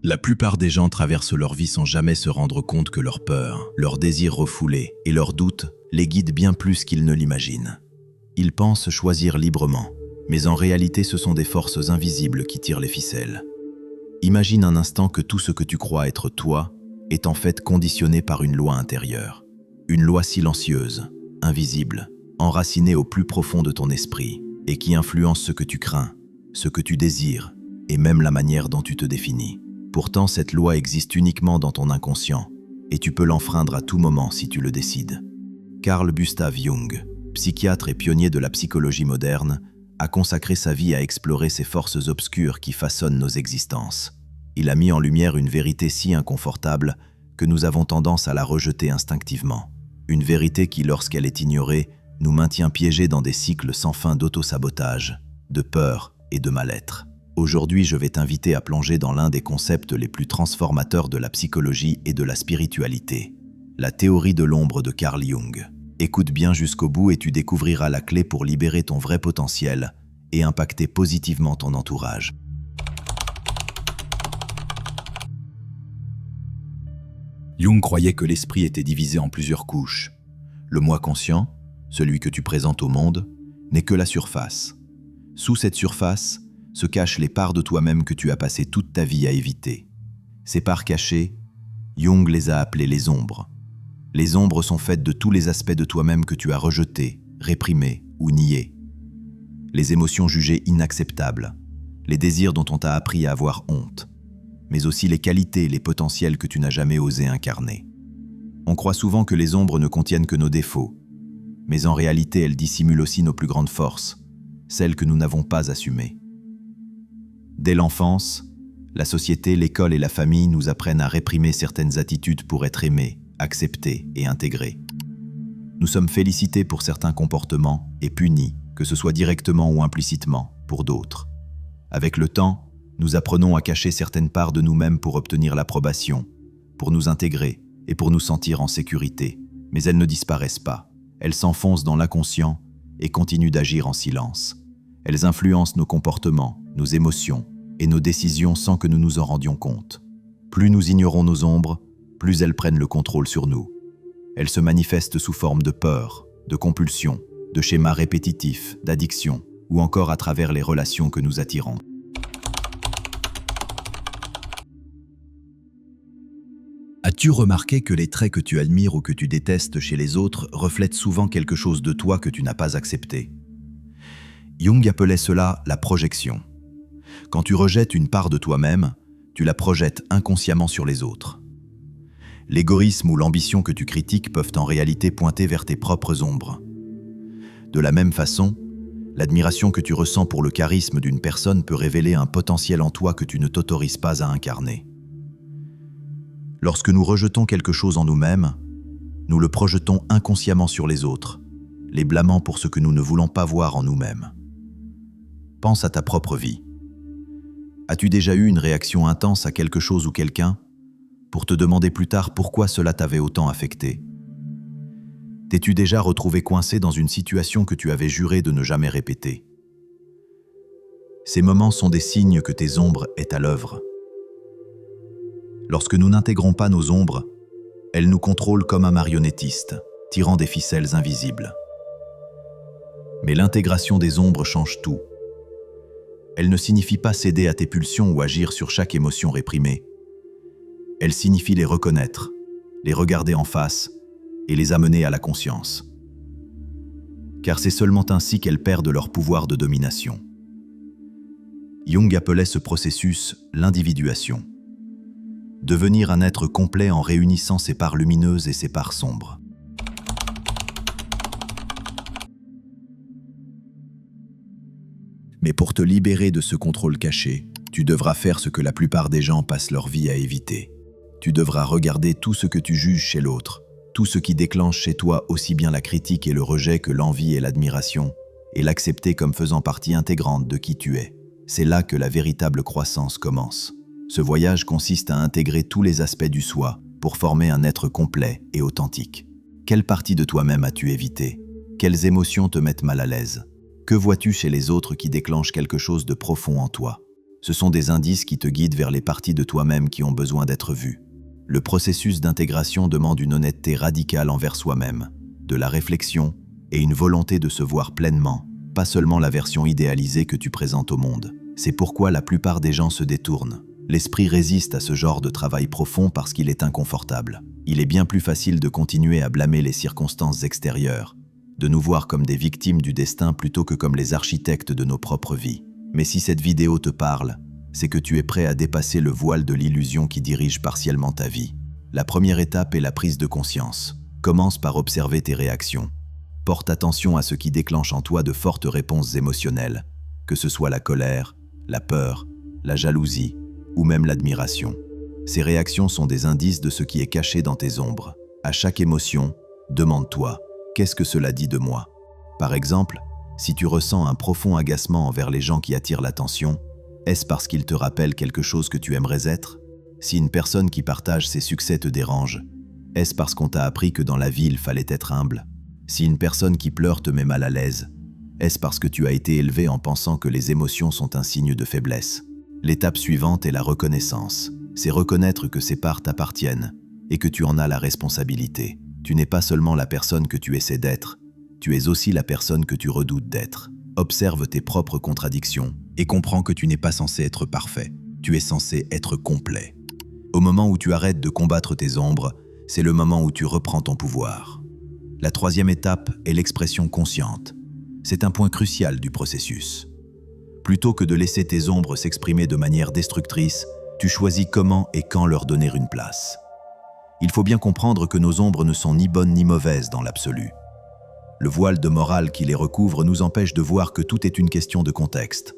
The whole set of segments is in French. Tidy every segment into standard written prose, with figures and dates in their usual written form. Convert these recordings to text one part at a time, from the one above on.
La plupart des gens traversent leur vie sans jamais se rendre compte que leurs peurs, leurs désirs refoulés et leurs doutes les guident bien plus qu'ils ne l'imaginent. Ils pensent choisir librement, mais en réalité ce sont des forces invisibles qui tirent les ficelles. Imagine un instant que tout ce que tu crois être toi est en fait conditionné par une loi intérieure. Une loi silencieuse, invisible, enracinée au plus profond de ton esprit et qui influence ce que tu crains, ce que tu désires et même la manière dont tu te définis. Pourtant, cette loi existe uniquement dans ton inconscient et tu peux l'enfreindre à tout moment si tu le décides. Carl Gustav Jung, psychiatre et pionnier de la psychologie moderne, a consacré sa vie à explorer ces forces obscures qui façonnent nos existences. Il a mis en lumière une vérité si inconfortable que nous avons tendance à la rejeter instinctivement. Une vérité qui, lorsqu'elle est ignorée, nous maintient piégés dans des cycles sans fin d'auto-sabotage, de peur et de mal-être. Aujourd'hui, je vais t'inviter à plonger dans l'un des concepts les plus transformateurs de la psychologie et de la spiritualité, la théorie de l'ombre de Carl Jung. Écoute bien jusqu'au bout et tu découvriras la clé pour libérer ton vrai potentiel et impacter positivement ton entourage. Jung croyait que l'esprit était divisé en plusieurs couches. Le moi conscient, celui que tu présentes au monde, n'est que la surface. Sous cette surface se cachent les parts de toi-même que tu as passé toute ta vie à éviter. Ces parts cachées, Jung les a appelées les ombres. Les ombres sont faites de tous les aspects de toi-même que tu as rejetés, réprimés ou niés. Les émotions jugées inacceptables, les désirs dont on t'a appris à avoir honte, mais aussi les qualités et les potentiels que tu n'as jamais osé incarner. On croit souvent que les ombres ne contiennent que nos défauts, mais en réalité elles dissimulent aussi nos plus grandes forces, celles que nous n'avons pas assumées. Dès l'enfance, la société, l'école et la famille nous apprennent à réprimer certaines attitudes pour être aimés, acceptés et intégrés. Nous sommes félicités pour certains comportements et punis, que ce soit directement ou implicitement, pour d'autres. Avec le temps, nous apprenons à cacher certaines parts de nous-mêmes pour obtenir l'approbation, pour nous intégrer et pour nous sentir en sécurité. Mais elles ne disparaissent pas. Elles s'enfoncent dans l'inconscient et continuent d'agir en silence. Elles influencent nos comportements, nos émotions et nos décisions sans que nous nous en rendions compte. Plus nous ignorons nos ombres, plus elles prennent le contrôle sur nous. Elles se manifestent sous forme de peur, de compulsion, de schémas répétitifs, d'addiction, ou encore à travers les relations que nous attirons. As-tu remarqué que les traits que tu admires ou que tu détestes chez les autres reflètent souvent quelque chose de toi que tu n'as pas accepté? Jung appelait cela la projection. Quand tu rejettes une part de toi-même, tu la projettes inconsciemment sur les autres. L'égoïsme ou l'ambition que tu critiques peuvent en réalité pointer vers tes propres ombres. De la même façon, l'admiration que tu ressens pour le charisme d'une personne peut révéler un potentiel en toi que tu ne t'autorises pas à incarner. Lorsque nous rejetons quelque chose en nous-mêmes, nous le projetons inconsciemment sur les autres, les blâmant pour ce que nous ne voulons pas voir en nous-mêmes. Pense à ta propre vie. As-tu déjà eu une réaction intense à quelque chose ou quelqu'un pour te demander plus tard pourquoi cela t'avait autant affecté? T'es-tu déjà retrouvé coincé dans une situation que tu avais juré de ne jamais répéter? Ces moments sont des signes que tes ombres est à l'œuvre. Lorsque nous n'intégrons pas nos ombres, elles nous contrôlent comme un marionnettiste, tirant des ficelles invisibles. Mais l'intégration des ombres change tout. Elle ne signifie pas céder à tes pulsions ou agir sur chaque émotion réprimée. Elle signifie les reconnaître, les regarder en face et les amener à la conscience. Car c'est seulement ainsi qu'elles perdent leur pouvoir de domination. Jung appelait ce processus l'individuation. Devenir un être complet en réunissant ses parts lumineuses et ses parts sombres. Mais pour te libérer de ce contrôle caché, tu devras faire ce que la plupart des gens passent leur vie à éviter. Tu devras regarder tout ce que tu juges chez l'autre, tout ce qui déclenche chez toi aussi bien la critique et le rejet que l'envie et l'admiration, et l'accepter comme faisant partie intégrante de qui tu es. C'est là que la véritable croissance commence. Ce voyage consiste à intégrer tous les aspects du soi pour former un être complet et authentique. Quelle partie de toi-même as-tu évité? Quelles émotions te mettent mal à l'aise? Que vois-tu chez les autres qui déclenche quelque chose de profond en toi? Ce sont des indices qui te guident vers les parties de toi-même qui ont besoin d'être vues. Le processus d'intégration demande une honnêteté radicale envers soi-même, de la réflexion et une volonté de se voir pleinement, pas seulement la version idéalisée que tu présentes au monde. C'est pourquoi la plupart des gens se détournent. L'esprit résiste à ce genre de travail profond parce qu'il est inconfortable. Il est bien plus facile de continuer à blâmer les circonstances extérieures, de nous voir comme des victimes du destin plutôt que comme les architectes de nos propres vies. Mais si cette vidéo te parle, c'est que tu es prêt à dépasser le voile de l'illusion qui dirige partiellement ta vie. La première étape est la prise de conscience. Commence par observer tes réactions. Porte attention à ce qui déclenche en toi de fortes réponses émotionnelles, que ce soit la colère, la peur, la jalousie ou même l'admiration. Ces réactions sont des indices de ce qui est caché dans tes ombres. À chaque émotion, demande-toi « Qu'est-ce que cela dit de moi ?» Par exemple, si tu ressens un profond agacement envers les gens qui attirent l'attention, est-ce parce qu'ils te rappellent quelque chose que tu aimerais être? Si une personne qui partage ses succès te dérange, est-ce parce qu'on t'a appris que dans la vie il fallait être humble? Si une personne qui pleure te met mal à l'aise, est-ce parce que tu as été élevé en pensant que les émotions sont un signe de faiblesse? L'étape suivante est la reconnaissance. C'est reconnaître que ces parts t'appartiennent et que tu en as la responsabilité. Tu n'es pas seulement la personne que tu essaies d'être, tu es aussi la personne que tu redoutes d'être. Observe tes propres contradictions et comprends que tu n'es pas censé être parfait. Tu es censé être complet. Au moment où tu arrêtes de combattre tes ombres, c'est le moment où tu reprends ton pouvoir. La troisième étape est l'expression consciente. C'est un point crucial du processus. Plutôt que de laisser tes ombres s'exprimer de manière destructrice, tu choisis comment et quand leur donner une place. Il faut bien comprendre que nos ombres ne sont ni bonnes ni mauvaises dans l'absolu. Le voile de morale qui les recouvre nous empêche de voir que tout est une question de contexte.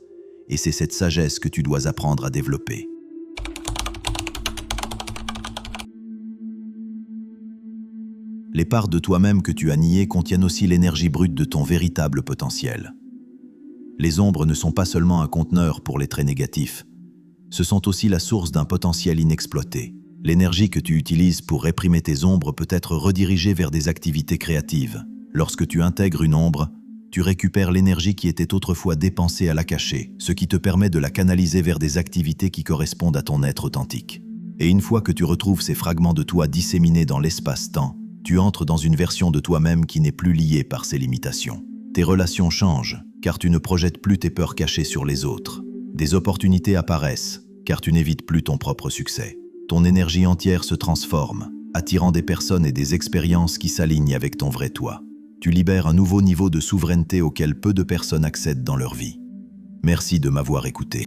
Et c'est cette sagesse que tu dois apprendre à développer. Les parts de toi-même que tu as niées contiennent aussi l'énergie brute de ton véritable potentiel. Les ombres ne sont pas seulement un conteneur pour les traits négatifs. Ce sont aussi la source d'un potentiel inexploité. L'énergie que tu utilises pour réprimer tes ombres peut être redirigée vers des activités créatives. Lorsque tu intègres une ombre, tu récupères l'énergie qui était autrefois dépensée à la cacher, ce qui te permet de la canaliser vers des activités qui correspondent à ton être authentique. Et une fois que tu retrouves ces fragments de toi disséminés dans l'espace-temps, tu entres dans une version de toi-même qui n'est plus liée par ses limitations. Tes relations changent, car tu ne projettes plus tes peurs cachées sur les autres. Des opportunités apparaissent, car tu n'évites plus ton propre succès. Ton énergie entière se transforme, attirant des personnes et des expériences qui s'alignent avec ton vrai toi. Tu libères un nouveau niveau de souveraineté auquel peu de personnes accèdent dans leur vie. Merci de m'avoir écouté.